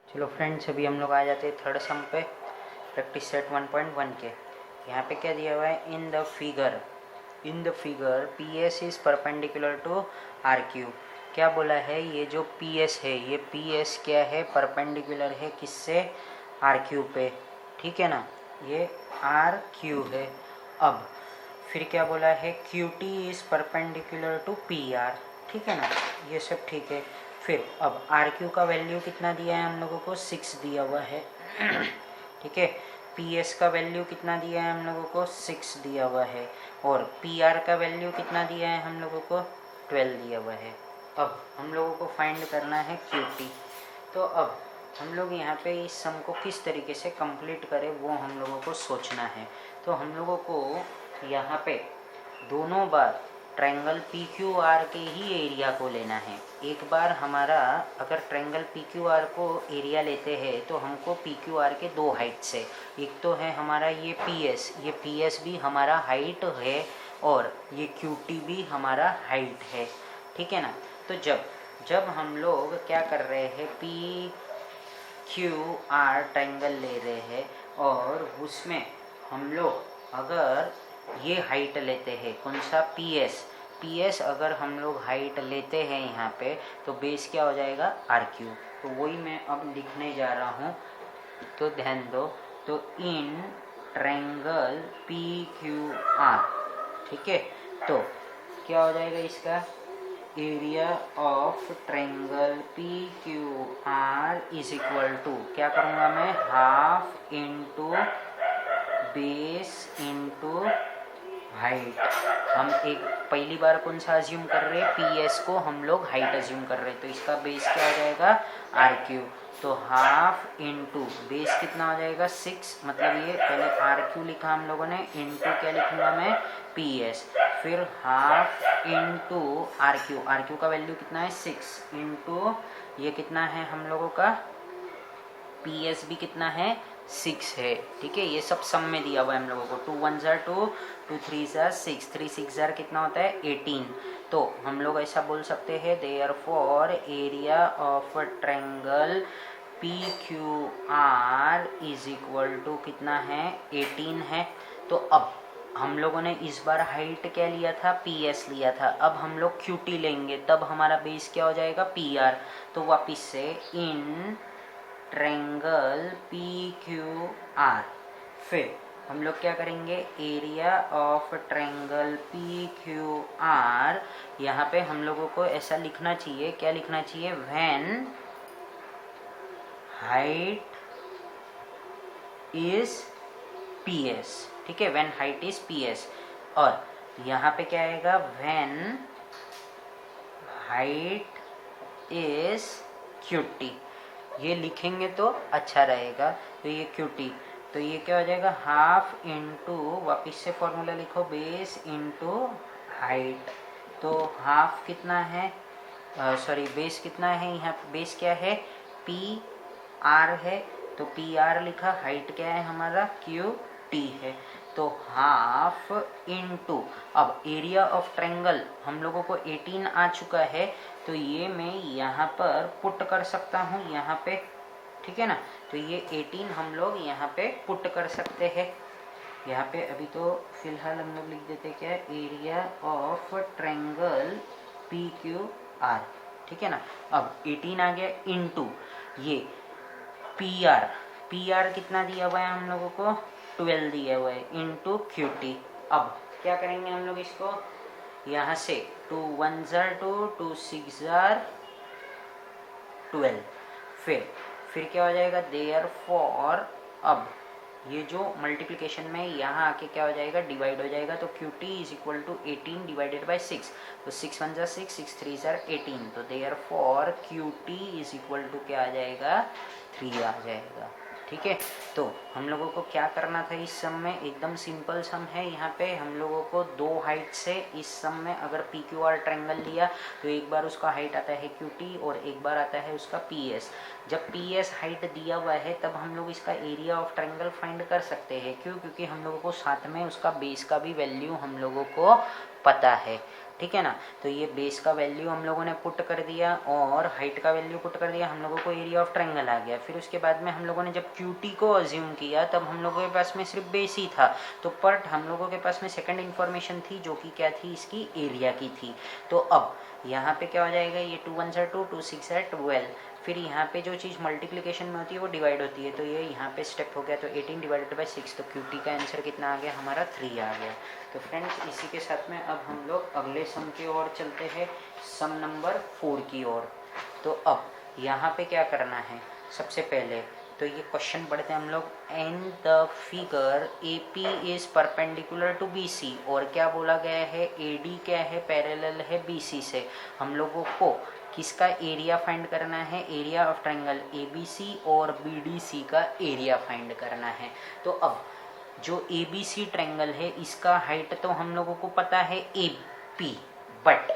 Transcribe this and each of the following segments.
चलो फ्रेंड्स, अभी हम लोग आ जाते हैं थर्ड सम पे, प्रैक्टिस सेट 1.1 के। यहाँ पे क्या दिया हुआ है, in the figure P S is perpendicular to R Q. क्या बोला है, ये जो पी एस है, ये पी एस क्या है, परपेंडिकुलर है किससे, आर क्यू पे, ठीक है ना, ये आर क्यू है। अब फिर क्या बोला है, Q T is perpendicular to P R, ठीक है ना, ये सब ठीक है। फिर अब आर क्यू का वैल्यू कितना दिया है हम लोगों को, 6 दिया हुआ है ठीक है। पी एस का वैल्यू कितना दिया है हम लोगों को, 6 दिया हुआ है। और पी आर का वैल्यू कितना दिया है हम लोगों को, 12 दिया हुआ है। अब हम लोगों को फाइंड करना है क्यू टी। तो अब हम लोग यहाँ पे इस सम को किस तरीके से कंप्लीट करें वो हम लोगों को सोचना है। तो हम लोगों को यहाँ पे दोनों बार ट्रायंगल पी क्यू आर के ही एरिया को लेना है। एक बार हमारा अगर ट्रायंगल पी क्यू आर को एरिया लेते हैं तो हमको पी क्यू आर के दो हाइट से, एक तो है हमारा ये पी एस भी हमारा हाइट है और ये क्यू टी भी हमारा हाइट है, ठीक है ना। तो जब हम लोग क्या कर रहे हैं, पी क्यू आर ट्रायंगल ले रहे हैं और उसमें हम लोग अगर ये हाइट लेते हैं, कौन सा, पी एस अगर हम लोग हाइट लेते हैं यहाँ पे, तो बेस क्या हो जाएगा, आर क्यू। तो वही मैं अब लिखने जा रहा हूँ, तो ध्यान दो। तो in triangle P Q R, ठीक है, तो क्या हो जाएगा इसका, area of triangle P Q R is equal to, क्या करूँगा मैं, half into base into height. हम एक पहली बार कौन सा अज्यूम कर रहे हैं, पी एस को हम लोग हाइट अज्यूम कर रहे हैं, तो इसका बेस क्या हो जाएगा, आर क्यू। तो हाफ इंटू बेस कितना हो जाएगा, 6, मतलब ये पहले आर क्यू लिखा हम लोगों ने, इंटू क्या लिखूंगा मैं, पी एस। फिर हाफ इंटू आर क्यू का वैल्यू कितना है, 6, इंटू ये कितना है हम लोगों का, पी एस भी कितना है, 6 है, ठीक है। ये सब सम में दिया हुआ है हम लोगों को, 2 1 जार 2, 2 3 जार 6, 3 6 जार कितना होता है, 18। तो हम लोग ऐसा बोल सकते हैं, therefore area of triangle P Q R is equal to कितना है, 18 है। तो अब हम लोगों ने इस बार हाइट क्या लिया था, पी एस लिया था, अब हम लोग क्यू टी लेंगे, तब हमारा बेस क्या हो जाएगा, पी आर। तो वापिस से इन ट्रायंगल पी क्यू आर, फिर हम लोग क्या करेंगे, area of triangle P Q are, यहाँ पे हम लोगों को ऐसा लिखना चाहिए, क्या लिखना चाहिए, when height is P S, ठीक है, when height is P S. और यहाँ पे क्या आएगा, when height is Q T, ये लिखेंगे तो अच्छा रहेगा। तो ये क्यू टी, तो ये क्या हो जाएगा, हाफ इंटू, वापिस से फॉर्मूला लिखो, बेस इंटू हाइट। तो हाफ कितना है, सॉरी बेस कितना है, यहाँ बेस क्या है, पी आर है, तो पी आर लिखा, हाइट क्या है हमारा, क्यू टी है। तो हाफ इंटू, अब एरिया ऑफ ट्रायंगल हम लोगों को 18 आ चुका है, तो ये मैं यहाँ पर पुट कर सकता हूँ यहाँ पे, ठीक है ना। तो ये 18 हम लोग यहाँ पे पुट कर सकते हैं यहाँ पे। अभी तो फिलहाल हम लोग लिख देते क्या, area of triangle P Q R, ठीक है ना। अब 18 आ गया, इंटू ये पी आर कितना दिया हुआ है हम लोगों को, 12 दिया हुआ है, इंटू क्यू टी। अब क्या करेंगे हम लोग इसको, यहाँ से 2 1 जार 2, 2 6 जार 12, फिर क्या हो जाएगा, देयरफॉर, अब ये जो मल्टीप्लिकेशन में यहाँ आके क्या हो जाएगा, डिवाइड हो जाएगा। तो Q T is equal to 18 divided by 6, तो 6 1 जार 6, 6 3 जार 18, तो therefore Q T is equal to क्या आ जाएगा, 3 आ जाएगा, ठीक है। तो हम लोगों को क्या करना था इस सम में, एकदम सिंपल सम है। यहाँ पे हम लोगों को दो हाइट से इस सम में अगर पी क्यू आर ट्रायंगल लिया तो एक बार उसका हाइट आता है क्यू टी और एक बार आता है उसका पी एस। जब पी एस हाइट दिया हुआ है तब हम लोग इसका एरिया ऑफ ट्रायंगल फाइंड कर सकते हैं, क्यों, क्योंकि हम लोगों को साथ में उसका बेस का भी वैल्यू हम लोगों को पता है। ठीक है ना। तो ये बेस का वैल्यू हम लोगों ने पुट कर दिया और हाइट का वैल्यू पुट कर दिया, हम लोगों को एरिया ऑफ ट्रायंगल आ गया। फिर उसके बाद में हम लोगों ने जब QT को अज्यूम किया तब हम लोगों के पास में सिर्फ बेस ही था, तो बट हम लोगों के पास में सेकंड इन्फॉर्मेशन थी जो कि क्या थी, इसकी एरिया की थी। तो अब यहाँ पे क्या हो जाएगा, ये 2 1 2 2 6 है 12, फिर यहाँ पे जो चीज़ मल्टीप्लिकेशन में होती है वो डिवाइड होती है, तो ये यहाँ पे स्टेप हो गया, तो 18 डिवाइडेड बाई 6, तो QT का आंसर कितना आ गया हमारा 3 आ गया। तो फ्रेंड्स इसी के साथ में अब हम लोग अगले सम की ओर चलते हैं, सम नंबर 4 की ओर। तो अब यहाँ पे क्या करना है, सबसे पहले तो ये क्वेश्चन पढ़ते हैं हम लोग। In the figure AP is perpendicular to BC, और क्या बोला गया है, AD क्या है, पैरेलल है BC से। हम लोगों को किसका एरिया फाइंड करना है, एरिया ऑफ ट्रायंगल ABC और BDC का एरिया फाइंड करना है। तो अब जो ABC ट्रायंगल है इसका हाइट तो हम लोगों को पता है AP, बट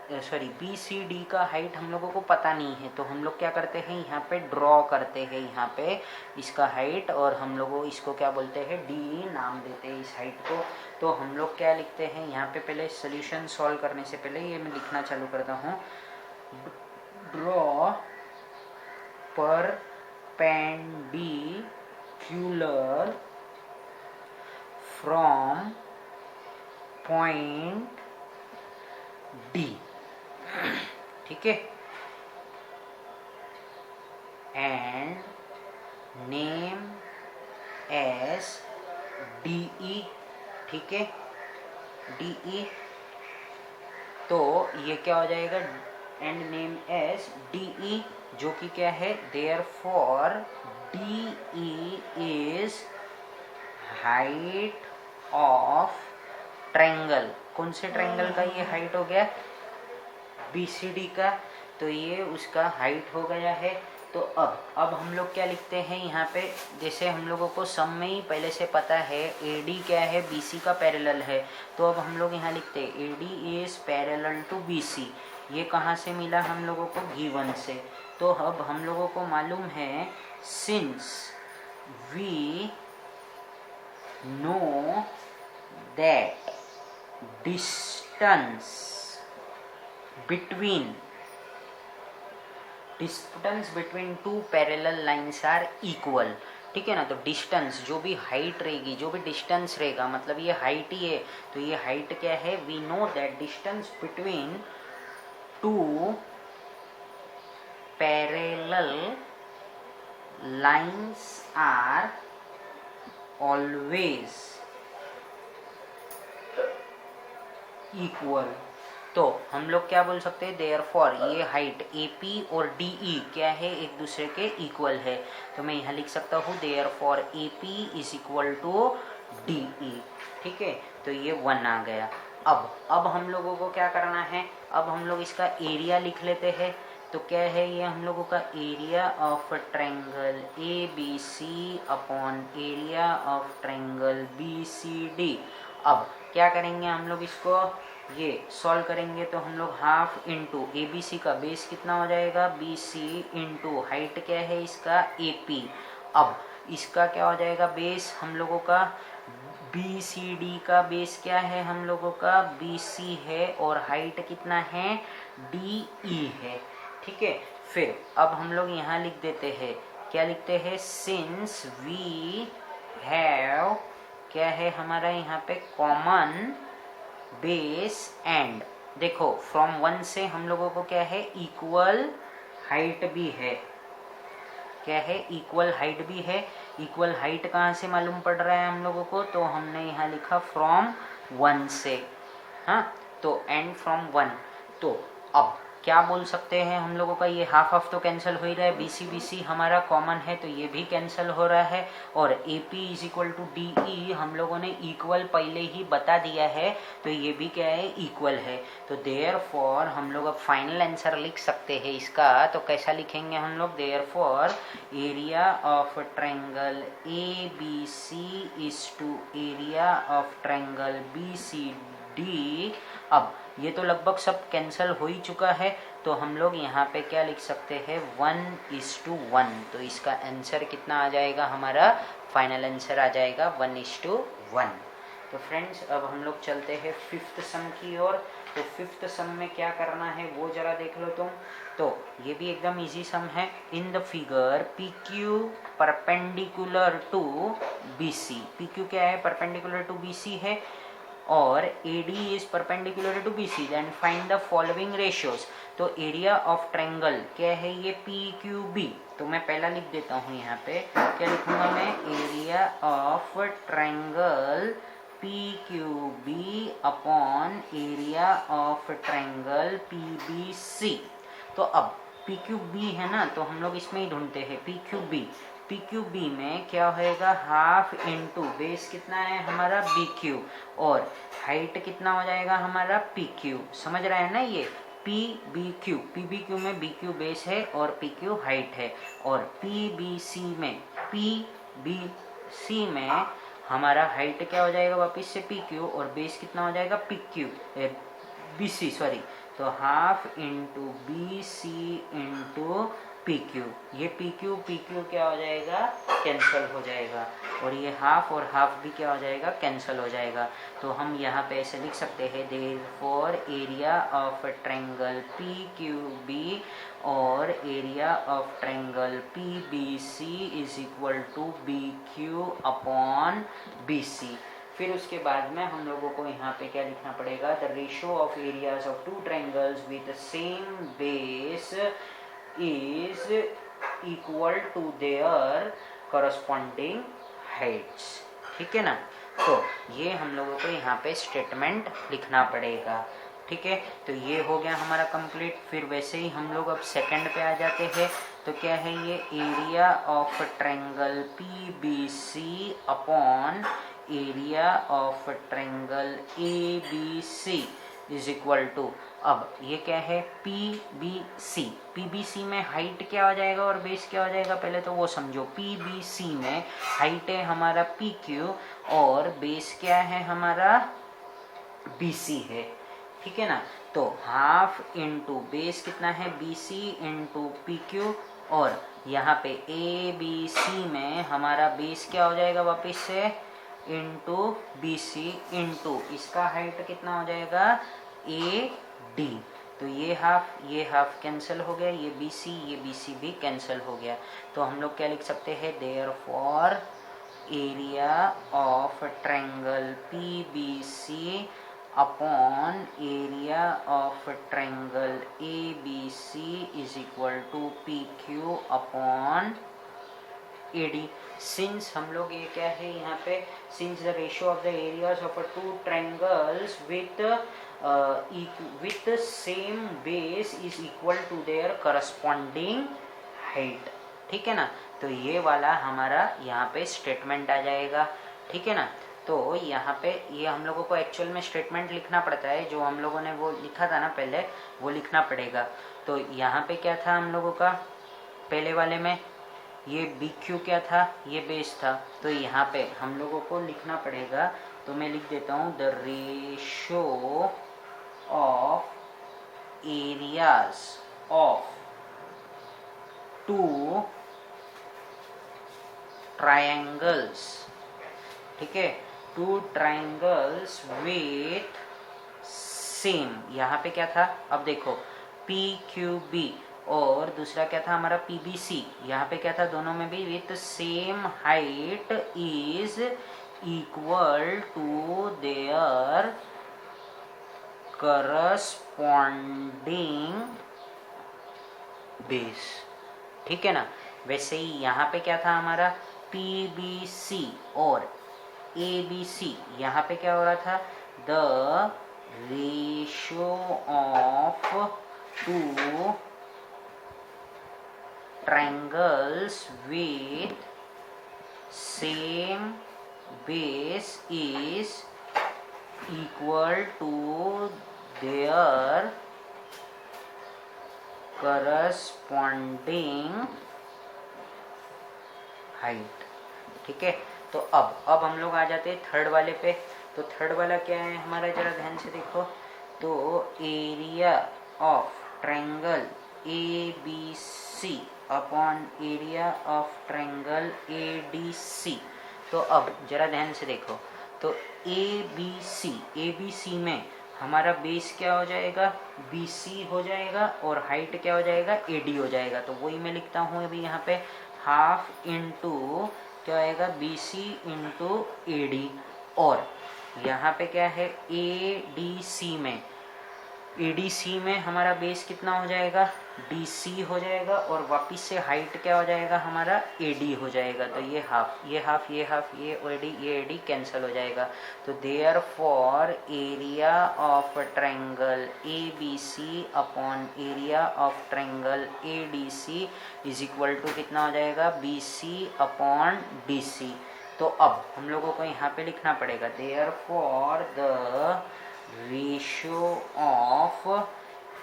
BCD का हाइट हम लोगों को पता नहीं है, तो हम लोग क्या करते हैं, यहाँ पे ड्रॉ करते हैं यहाँ पे इसका हाइट, और हम लोग इसको क्या बोलते हैं, DE नाम देते हैं इस हाइट को। तो हम लोग क्या लिखते हैं यहाँ पे, पहले सोल्यूशन सॉल्व करने से पहले ये मैं लिखना चालू करता हूँ, draw perpendicular from point D, ठीक है, एंड नेम एस DE, ठीक है, DE। तो ये क्या हो जाएगा, एंड नेम एस DE, जो कि क्या है, therefore DE is height of triangle. कौन से ट्रायंगल का ये हाइट हो गया, BCD का, तो ये उसका हाइट हो गया है। तो अब हम लोग क्या लिखते हैं यहाँ पे, जैसे हम लोगों को सम में ही पहले से पता है AD क्या है, BC का पैरेलल है, तो अब हम लोग यहाँ लिखते हैं AD is parallel to BC। ये कहाँ से मिला हम लोगों को, गिवन से। तो अब हम लोगों को मालूम है, since we know that distance between two parallel lines are equal, ठीक है ना। तो डिस्टेंस, जो भी हाइट रहेगी, जो भी डिस्टेंस रहेगा, मतलब ये हाइट ही है, तो ये हाइट क्या है, we know that distance between two parallel lines are always equal. तो हम लोग क्या बोल सकते हैं, देयरफॉर ये हाइट AP और DE क्या है, एक दूसरे के इक्वल है। तो मैं यहाँ लिख सकता हूँ therefore AP is equal to DE, ठीक है। तो ये 1 आ गया। अब हम लोगों को क्या करना है, अब हम लोग इसका एरिया लिख लेते हैं। तो क्या है, ये हम लोगों का area of triangle ABC upon area of triangle BCD। अब क्या करेंगे हम लोग, इसको ये सॉल्व करेंगे, तो हम लोग हाफ इंटू ABC का बेस कितना हो जाएगा, BC इंटू हाइट क्या है इसका AP। अब इसका क्या हो जाएगा, बेस हम लोगों का BCD का बेस क्या है, हम लोगों का BC है, और हाइट कितना है, DE है, ठीक है। फिर अब हम लोग यहाँ लिख देते हैं, क्या लिखते हैं, सिंस वी हैव क्या है हमारा यहाँ पे, कॉमन बेस एंड, देखो फ्रॉम 1 से हम लोगों को क्या है, इक्वल हाइट भी है, क्या है, इक्वल हाइट भी है। इक्वल हाइट कहाँ से मालूम पड़ रहा है हम लोगों को, तो हमने यहाँ लिखा फ्रॉम 1 से, हाँ, तो एंड फ्रॉम 1। तो अब क्या बोल सकते हैं हम लोगों का, ये हाफ हाफ तो कैंसिल हो ही रहा है, BC हमारा कॉमन है, तो ये भी कैंसिल हो रहा है, और AP is equal to DE हम लोगों ने इक्वल पहले ही बता दिया है, तो ये भी क्या है, इक्वल है। तो देयरफॉर हम लोग अब फाइनल आंसर लिख सकते हैं इसका। तो कैसा लिखेंगे हम लोग, therefore area of triangle ABC is to area of triangle BCD। अब ये तो लगभग सब कैंसिल हो ही चुका है, तो हम लोग यहाँ पे क्या लिख सकते हैं, 1:1। तो इसका आंसर कितना आ जाएगा, हमारा फाइनल आंसर आ जाएगा 1:1। तो फ्रेंड्स अब हम लोग चलते हैं फिफ्थ सम की ओर। तो फिफ्थ सम में क्या करना है वो जरा देख लो तुम। तो ये भी एकदम इजी सम है। In the figure P Q perpendicular to B C, P Q क्या है, परपेंडिकुलर टू बी सी है, और AD is perpendicular to BC, then find the following ratios. तो एरिया ऑफ ट्रायंगल क्या है, ये PQB। तो मैं पहला लिख देता हूँ यहाँ पे, क्या लिखूंगा मैं, area of triangle PQB upon area of triangle PBC। तो अब PQB है ना, तो हम लोग इसमें ही ढूंढते हैं PQB में क्या होएगा, हाफ इंटू बेस कितना है हमारा BQ, और हाइट कितना हो जाएगा हमारा PQ। समझ रहा है ना ये PBQ में BQ बेस है और PQ हाइट है, और PBC में हमारा हाइट क्या हो जाएगा वापस से PQ, और बेस कितना हो जाएगा BC सॉरी। तो half into BC into PQ, ये PQ क्या हो जाएगा, कैंसल हो जाएगा, और ये हाफ और हाफ भी क्या हो जाएगा, कैंसल हो जाएगा। तो हम यहाँ पे ऐसे लिख सकते हैं, therefore area of triangle PQB और area of triangle PBC is equal to BQ upon BC। फिर उसके बाद में हम लोगों को यहाँ पे क्या लिखना पड़ेगा, the ratio of areas of two triangles with same base is equal to their corresponding heights. ठीक है ना। तो ये हम लोगों को यहाँ पे स्टेटमेंट लिखना पड़ेगा। ठीक है, तो ये हो गया हमारा कंप्लीट। फिर वैसे ही हम लोग अब सेकंड पे आ जाते हैं। तो क्या है ये, area of triangle PBC upon area of triangle ABC is equal to, अब ये क्या है, PBC में हाइट क्या हो जाएगा और बेस क्या हो जाएगा, पहले तो वो समझो। PBC में हाइट है हमारा PQ और बेस क्या है हमारा BC है। ठीक है ना। तो हाफ इंटू बेस कितना है BC इंटू PQ, और यहाँ पे ABC में हमारा बेस क्या हो जाएगा वापस से इंटू BC इंटू इसका हाइट कितना हो जाएगा AD। तो ये हाफ कैंसिल हो गया, ये BC भी कैंसिल हो गया। तो हम लोग क्या लिख सकते हैं, therefore area of triangle PBC upon area of triangle ABC is equal to PQ upon AD। Since हम लोग ये क्या है यहाँ पे, since the ratio of the areas of two triangles with same base is equal to their corresponding height. ठीक है ना। तो ये वाला हमारा यहाँ पे स्टेटमेंट आ जाएगा। ठीक है ना। तो यहाँ पे ये हम लोगों को एक्चुअल में स्टेटमेंट लिखना पड़ता है, जो हम लोगों ने वो लिखा था ना पहले, वो लिखना पड़ेगा। तो यहाँ पे क्या था हम लोगों का, पहले वाले में ये BQ क्या था, ये बेस था। तो यहाँ पे हम लोगों को लिखना पड़ेगा। तो मैं लिख देता हूँ, the ratio of areas of two triangles, ठीक है, टू ट्रायंगल्स विथ सेम, यहाँ पे क्या था, अब देखो PQB और दूसरा क्या था हमारा PBC, यहाँ पे क्या था, दोनों में भी with same height is equal to their corresponding base. ठीक है ना। वैसे ही यहाँ पे क्या था हमारा PBC और ABC, यहाँ पे क्या हो रहा था, the ratio of two triangles with same base is equal to their corresponding height। ठीक है। तो अब हम लोग आ जाते हैं थर्ड वाले पे। तो थर्ड वाला क्या है हमारा, जरा ध्यान से देखो। तो area of triangle ABC upon area of triangle ADC। तो अब जरा ध्यान से देखो। तो ए बी सी में हमारा बेस क्या हो जाएगा, बी सी हो जाएगा और हाइट क्या हो जाएगा, ए डी हो जाएगा। तो वही मैं लिखता हूँ अभी यहाँ पे, हाफ इंटू क्या आएगा, B C into A D. और यहाँ पे क्या है, ए डी सी में, ए डी सी में हमारा बेस कितना हो जाएगा, डी सी हो जाएगा और वापिस से हाइट क्या हो जाएगा हमारा, ए डी हो जाएगा। तो ये हाफ, ये हाफ, ये हाफ, ये ए डी कैंसिल हो जाएगा। तो therefore area of triangle A B C upon area of triangle A D C is equal to कितना हो जाएगा, B C upon D C. तो अब हम लोगों को यहाँ पे लिखना पड़ेगा, therefore the ratio of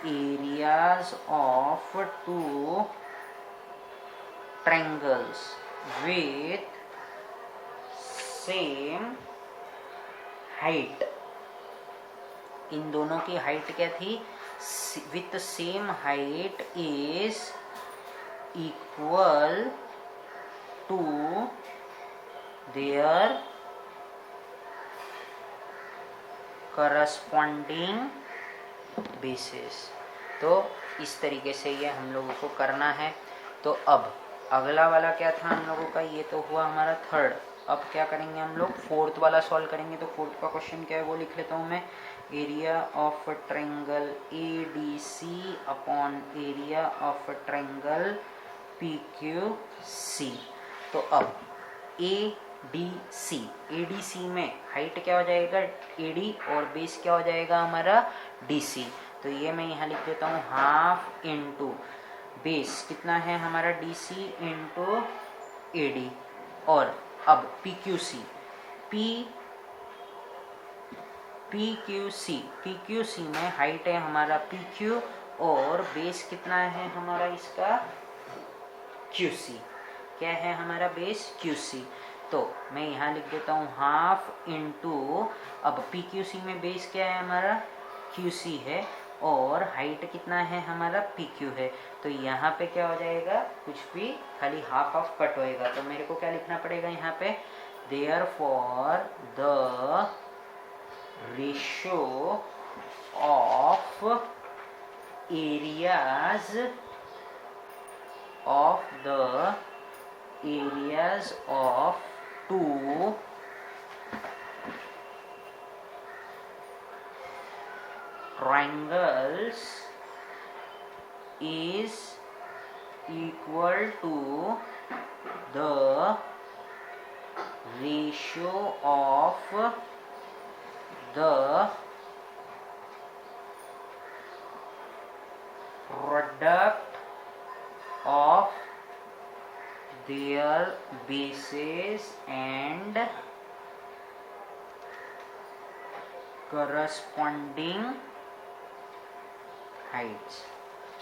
areas of two triangles with same height, इन दोनों की हाइट क्या थी, with same height is equal to their corresponding bases. तो इस तरीके से ये हम लोगों को करना है। तो अब अगला वाला क्या था हम लोगों का, ये तो हुआ हमारा थर्ड। अब क्या करेंगे हम लोग, फोर्थ वाला सॉल्व करेंगे। तो फोर्थ का क्वेश्चन क्या है वो लिख लेता हूँ मैं, area of triangle A D C upon area of triangle P Q C. तो अब ए डी सी में हाइट क्या हो जाएगा, ए डी, और बेस क्या हो जाएगा हमारा, डी सी। तो ये मैं यहाँ लिख देता हूँ, हाफ इंटू बेस कितना है हमारा, D C into A D. और अब पी क्यू सी में हाइट है हमारा पी क्यू और बेस कितना है हमारा इसका, क्यू सी। क्या है हमारा बेस, क्यू सी। तो मैं यहाँ लिख देता हूँ हाफ इंटू, अब पी क्यू सी में बेस क्या है हमारा, क्यू सी है और हाइट कितना है हमारा, पी क्यू है। तो यहाँ पे क्या हो जाएगा, कुछ भी खाली हाफ ऑफ कट होएगा। तो मेरे को क्या लिखना पड़ेगा यहाँ पे, therefore the ratio of areas of the areas of two triangles is equal to the ratio of the product of their bases and corresponding heights।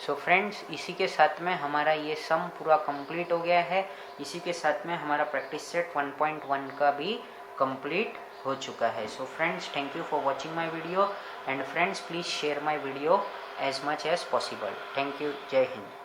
So friends, इसी के साथ में हमारा ये सम पूरा कंप्लीट हो गया है। इसी के साथ में हमारा प्रैक्टिस सेट 1.1 का भी कंप्लीट हो चुका है। So friends, thank you for watching my video and friends please share my video as much as possible. Thank you. Jai Hind.